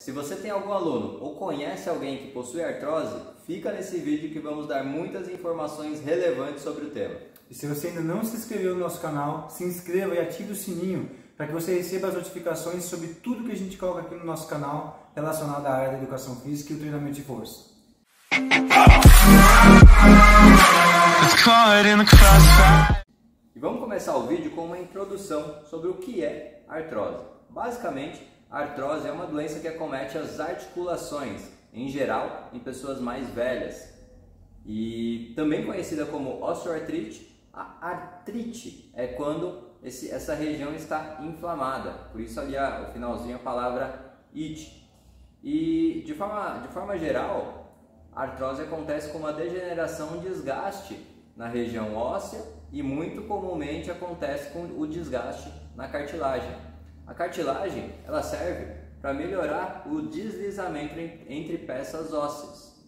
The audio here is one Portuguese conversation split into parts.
Se você tem algum aluno ou conhece alguém que possui artrose, fica nesse vídeo que vamos dar muitas informações relevantes sobre o tema. E se você ainda não se inscreveu no nosso canal, se inscreva e ative o sininho para que você receba as notificações sobre tudo que a gente coloca aqui no nosso canal relacionado à área da educação física e o treinamento de força. E vamos começar o vídeo com uma introdução sobre o que é artrose. Basicamente, a artrose é uma doença que acomete as articulações, em geral, em pessoas mais velhas. E também conhecida como osteoartrite, a artrite é quando essa região está inflamada. Por isso ali o finalzinho a palavra it. E de forma geral, a artrose acontece com uma degeneração, um desgaste na região óssea e muito comumente acontece com o desgaste na cartilagem. A cartilagem ela serve para melhorar o deslizamento entre peças ósseas.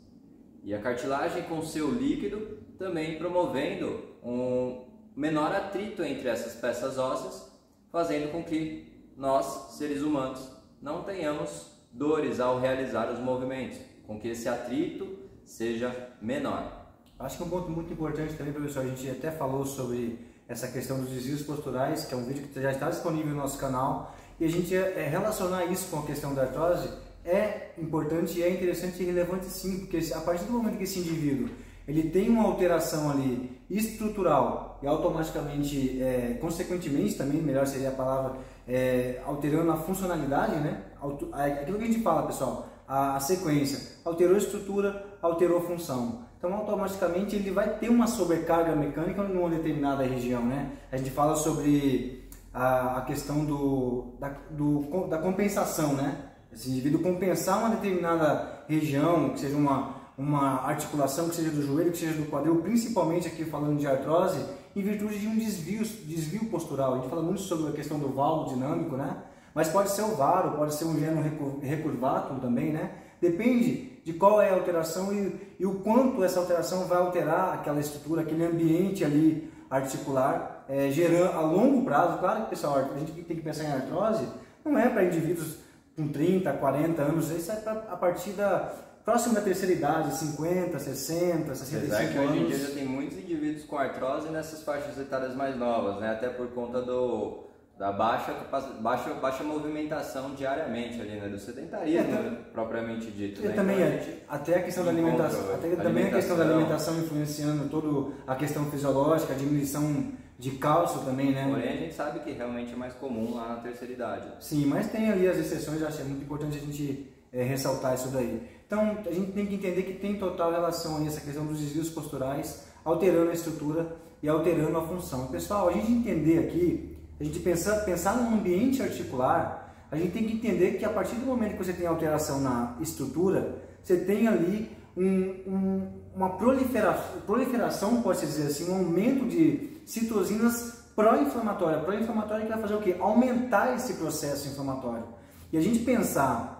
E a cartilagem com seu líquido também promovendo um menor atrito entre essas peças ósseas, fazendo com que nós, seres humanos, não tenhamos dores ao realizar os movimentos, com que esse atrito seja menor. Acho que um ponto muito importante também, professor, a gente até falou sobre essa questão dos desvios posturais, que é um vídeo que já está disponível no nosso canal, e a gente relacionar isso com a questão da artrose é importante, é interessante e relevante sim, porque a partir do momento que esse indivíduo ele tem uma alteração ali estrutural e automaticamente, consequentemente também, melhor seria a palavra, alterando a funcionalidade, né? Aquilo que a gente fala, pessoal, a sequência, alterou a estrutura, alterou a função. Então, automaticamente, ele vai ter uma sobrecarga mecânica numa determinada região, né? A gente fala sobre a questão da compensação, né? Esse indivíduo compensar uma determinada região, que seja uma articulação, que seja do joelho, que seja do quadril, principalmente aqui falando de artrose, em virtude de um desvio postural. A gente fala muito sobre a questão do valgo dinâmico, né? Mas pode ser o varo, pode ser um gênero recurvatum também, né? Depende de qual é a alteração e o quanto essa alteração vai alterar aquela estrutura, aquele ambiente ali articular, gerando a longo prazo. Claro que, pessoal, a gente tem que pensar em artrose, não é para indivíduos com 30, 40 anos, isso é a partir próximo da terceira idade, 50, 60, 65 Apesar que anos. hoje em dia já tem muitos indivíduos com artrose nessas faixas etárias mais novas, né? Até por conta da baixa movimentação diariamente ali, né? Do sedentarismo propriamente dito. E né? também Então, até a questão da alimentação, também a questão da alimentação influenciando toda a questão fisiológica, a diminuição de cálcio também, né? Porém, a gente sabe que realmente é mais comum lá na terceira idade. Sim, mas tem ali as exceções, eu acho que é muito importante a gente ressaltar isso daí. Então, a gente tem que entender que tem total relação aí essa questão dos desvios posturais, alterando a estrutura e alterando a função. Pessoal, a gente entender aqui, a gente pensar num ambiente articular, a gente tem que entender que a partir do momento que você tem alteração na estrutura, você tem ali uma proliferação, pode-se dizer assim, um aumento de citocinas pró-inflamatórias. Pró-inflamatória que vai fazer o quê? Aumentar esse processo inflamatório. E a gente pensar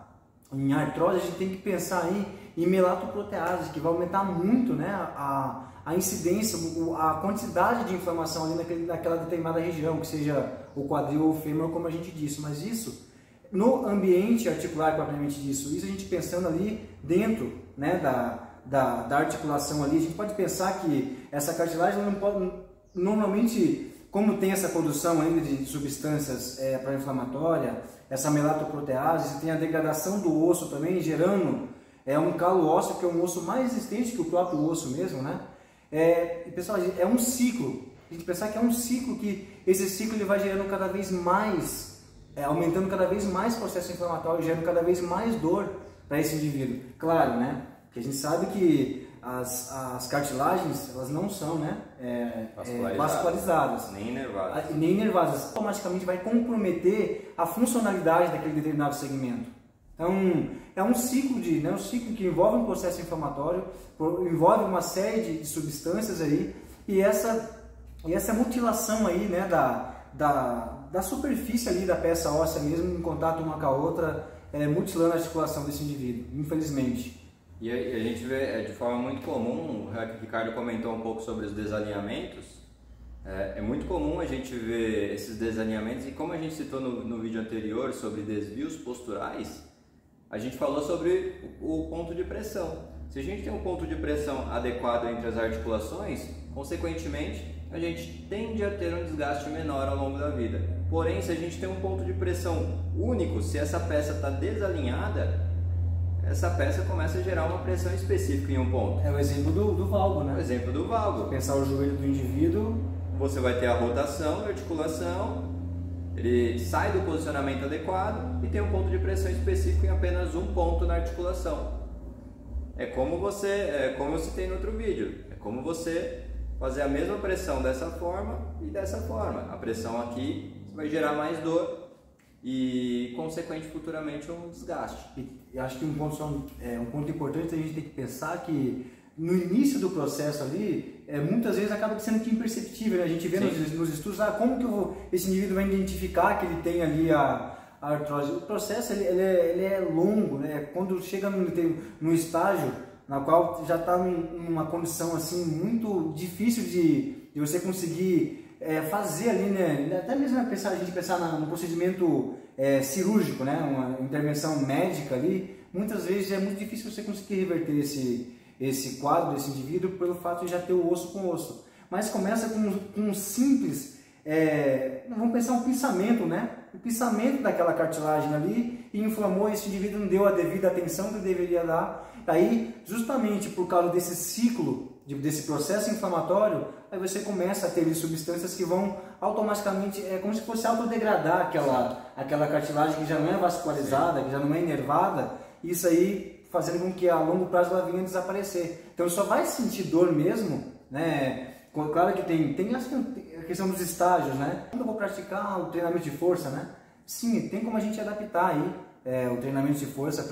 em artrose, a gente tem que pensar aí em melatoprotease, que vai aumentar muito, né, a incidência, a quantidade de inflamação ali naquela determinada região, que seja o quadril ou o fêmur, como a gente disse. Mas isso, no ambiente articular propriamente disso, isso a gente pensando ali dentro, né, da articulação ali, a gente pode pensar que essa cartilagem não pode, normalmente, como tem essa produção ainda de substâncias pró-inflamatória, essa melatoprotease, você tem a degradação do osso também, gerando um calo ósseo, que é um osso mais resistente que o próprio osso mesmo, né? Pessoal, é um ciclo. A gente pensar que é um ciclo, que esse ciclo ele vai gerando cada vez mais, aumentando cada vez mais o processo inflamatório, gerando cada vez mais dor para esse indivíduo. Claro, né? Porque a gente sabe que as cartilagens, elas não são, né, vascularizadas. Nem nervosas. Nem nervosas. Automaticamente vai comprometer a funcionalidade daquele determinado segmento. Então, é um ciclo um ciclo que envolve um processo inflamatório, envolve uma série de substâncias aí, e essa mutilação aí, né, da superfície ali da peça óssea mesmo, em contato uma com a outra, mutilando a articulação desse indivíduo, infelizmente. E a gente vê de forma muito comum, o Ricardo comentou um pouco sobre os desalinhamentos, é muito comum a gente ver esses desalinhamentos, e como a gente citou no vídeo anterior sobre desvios posturais, a gente falou sobre o ponto de pressão. Se a gente tem um ponto de pressão adequado entre as articulações, consequentemente, a gente tende a ter um desgaste menor ao longo da vida. Porém, se a gente tem um ponto de pressão único, se essa peça está desalinhada, essa peça começa a gerar uma pressão específica em um ponto. É o exemplo do valgo, né? O exemplo do valgo. Pensar o joelho do indivíduo, você vai ter a rotação da articulação, ele sai do posicionamento adequado e tem um ponto de pressão específico em apenas um ponto na articulação. Como eu citei no outro vídeo, é como você fazer a mesma pressão dessa forma e dessa forma. A pressão aqui vai gerar mais dor e, consequente, futuramente um desgaste. E acho que um ponto importante a gente tem que pensar que no início do processo ali, muitas vezes acaba sendo que imperceptível, né? A gente vê nos estudos, como que esse indivíduo vai identificar que ele tem ali a artrose. O processo ele é longo, né? Quando chega num estágio na qual já está numa condição assim muito difícil de você conseguir fazer ali, né? Até mesmo a gente pensar no procedimento cirúrgico, né? Uma intervenção médica ali, muitas vezes é muito difícil você conseguir reverter esse quadro desse indivíduo pelo fato de já ter o osso com osso. Mas começa com um simples, vamos pensar um pinçamento, né? O pinçamento daquela cartilagem ali e inflamou, esse indivíduo não deu a devida atenção que deveria dar. Aí, justamente por causa desse ciclo, desse processo inflamatório, aí você começa a ter substâncias que vão automaticamente, como se fosse autodegradar aquela cartilagem que já não é vascularizada, que já não é inervada, isso aí fazendo com que a longo prazo ela venha a desaparecer. Então só vai sentir dor mesmo, né? Claro que tem a questão dos estágios, né? Quando eu vou praticar o treinamento de força, né? Sim, tem como a gente adaptar aí o treinamento de força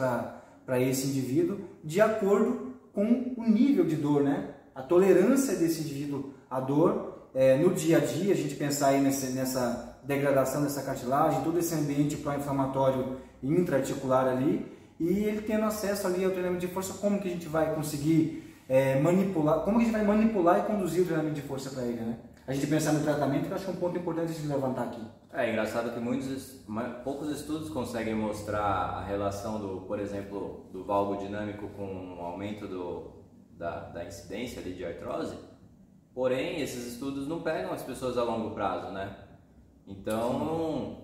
para esse indivíduo de acordo com o nível de dor, né? A tolerância desse indivíduo à dor, no dia a dia, a gente pensar aí nessa degradação dessa cartilagem, todo esse ambiente pró-inflamatório e intra-articular ali, e ele tendo acesso ali ao treinamento de força, como que a gente vai conseguir manipular, como que a gente vai manipular e conduzir o treinamento de força para ele, né? A gente pensar no tratamento, que eu acho que é um ponto importante de levantar aqui. É engraçado que poucos estudos conseguem mostrar a relação por exemplo, do valgo dinâmico com o aumento da incidência ali de artrose. Porém, esses estudos não pegam as pessoas a longo prazo, né? Então,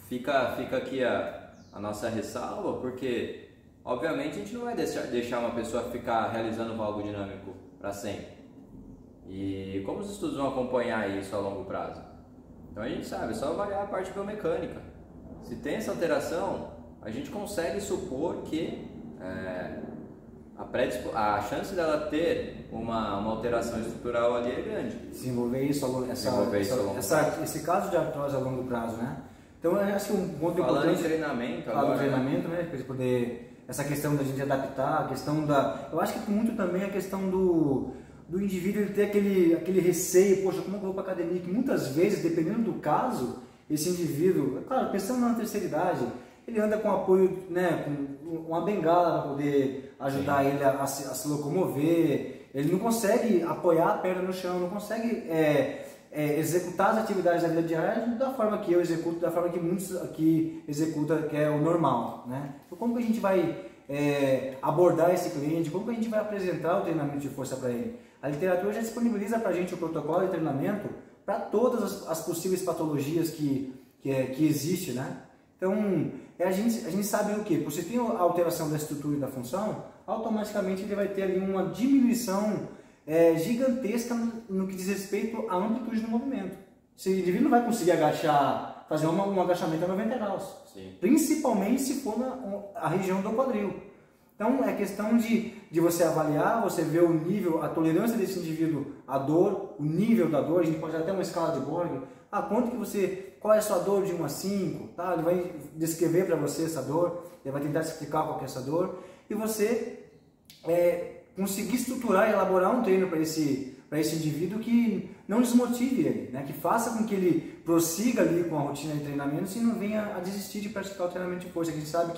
fica aqui a nossa ressalva, porque obviamente a gente não vai deixar uma pessoa ficar realizando o valgo dinâmico para sempre. E como os estudos vão acompanhar isso a longo prazo? Então a gente sabe, é só avaliar a parte biomecânica. Se tem essa alteração, a gente consegue supor que a chance dela ter uma alteração estrutural ali é grande. Desenvolver esse caso de artrose a longo prazo, né? Então eu acho que um ponto importante... Falando em treinamento agora... treinamento, né? Para poder... Essa questão da gente adaptar, a questão da... Eu acho que muito também a questão do indivíduo ele ter aquele receio, poxa, como eu vou para academia? Que muitas vezes, dependendo do caso, esse indivíduo, claro, pensando na terceira idade, ele anda com apoio, né, com uma bengala para poder ajudar ele a se locomover, ele não consegue apoiar a perna no chão, não consegue executar as atividades da vida diária da forma que eu executo, da forma que muitos aqui executam, que é o normal, né? Então, como que a gente vai abordar esse cliente, como que a gente vai apresentar o treinamento de força para ele? A literatura já disponibiliza para a gente o protocolo de treinamento para todas as possíveis patologias que existe, né? Então, a gente sabe o quê? Você tem a alteração da estrutura e da função, automaticamente ele vai ter ali uma diminuição gigantesca no que diz respeito à amplitude do movimento. O indivíduo não vai conseguir agachar, fazer um agachamento a 90 graus. Sim. Principalmente se for a região do quadril. Então é questão de você avaliar, você ver o nível, a tolerância desse indivíduo à dor, o nível da dor. A gente pode até uma escala de Borg. Qual é a sua dor de 1 a 5? Tá? Ele vai descrever para você essa dor, ele vai tentar explicar qual que é essa dor. E você conseguir estruturar e elaborar um treino para esse indivíduo que não desmotive ele, né? Que faça com que ele prossiga ali com a rotina de treinamento e não venha a desistir de praticar o treinamento de força, que a gente sabe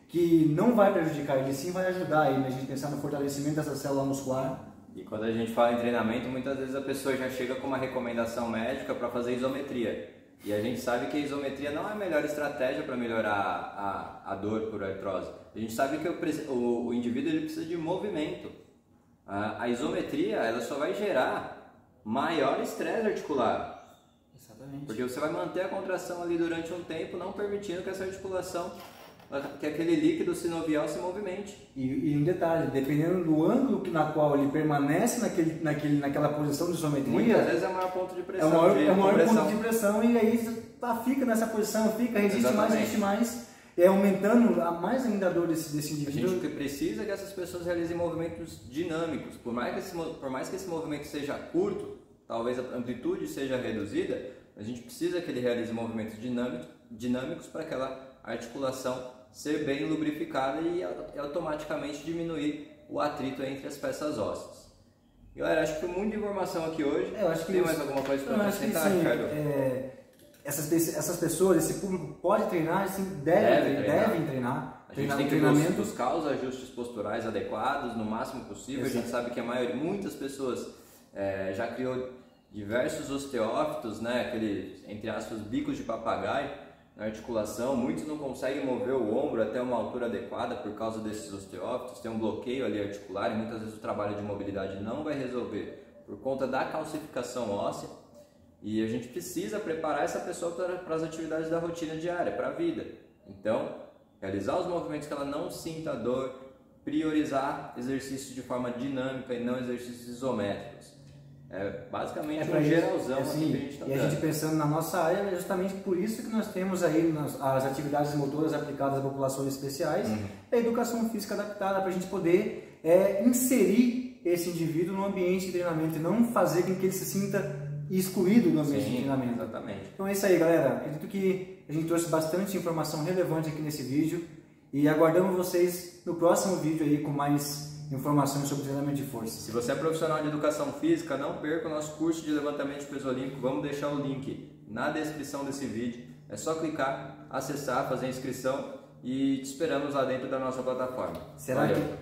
que não vai prejudicar ele, sim vai ajudar ele, né? A gente pensar no fortalecimento dessa célula muscular. E quando a gente fala em treinamento, muitas vezes a pessoa já chega com uma recomendação médica para fazer isometria. E a gente sabe que a isometria não é a melhor estratégia para melhorar a dor por artrose. A gente sabe que o indivíduo ele precisa de movimento. A isometria ela só vai gerar maior estresse articular. Exatamente. Porque você vai manter a contração ali durante um tempo, não permitindo que essa articulação, que aquele líquido sinovial se movimente. E um detalhe, dependendo do ângulo na qual ele permanece naquela posição de isometria, muitas vezes é o maior ponto de pressão. É o maior ponto de pressão e aí fica nessa posição, resiste mais, aumentando mais ainda a dor desse indivíduo. A gente precisa que essas pessoas realizem movimentos dinâmicos, por mais que esse movimento seja curto, talvez a amplitude seja reduzida, a gente precisa que ele realize movimentos dinâmicos para aquela articulação ser bem lubrificada e automaticamente diminuir o atrito entre as peças ósseas. Galera, acho que foi muita informação aqui hoje. Eu acho que tem mais alguma coisa para acrescentar, Ricardo? Essas pessoas, esse público pode treinar, sim, devem treinar. A gente tem que buscar os ajustes posturais adequados no máximo possível. Exato. A gente sabe que muitas pessoas já criou diversos osteófitos, né? Aqueles, entre aspas, bicos de papagaio na articulação. Muitos não conseguem mover o ombro até uma altura adequada por causa desses osteófitos. Tem um bloqueio ali articular e muitas vezes o trabalho de mobilidade não vai resolver por conta da calcificação óssea. E a gente precisa preparar essa pessoa para as atividades da rotina diária, para a vida. Então, realizar os movimentos que ela não sinta dor, priorizar exercícios de forma dinâmica e não exercícios isométricos. Basicamente um geralzão assim, que a gente está dando. E a gente pensando na nossa área, é justamente por isso que nós temos aí as atividades motoras aplicadas a populações especiais, a educação física adaptada para a gente poder inserir esse indivíduo no ambiente de treinamento e não fazer com que ele se sinta excluído do ambiente de treinamento. Exatamente. Então é isso aí, galera. Acredito que a gente trouxe bastante informação relevante aqui nesse vídeo e aguardamos vocês no próximo vídeo aí com mais informações sobre treinamento de força. Se você é profissional de educação física, não perca o nosso curso de levantamento de peso olímpico. Vamos deixar o link na descrição desse vídeo. É só clicar, acessar, fazer a inscrição e te esperamos lá dentro da nossa plataforma.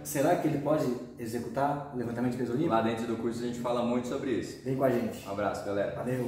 Será que ele pode executar o levantamento de peso olímpico? Lá dentro do curso a gente fala muito sobre isso. Vem com a gente. Um abraço, galera. Valeu.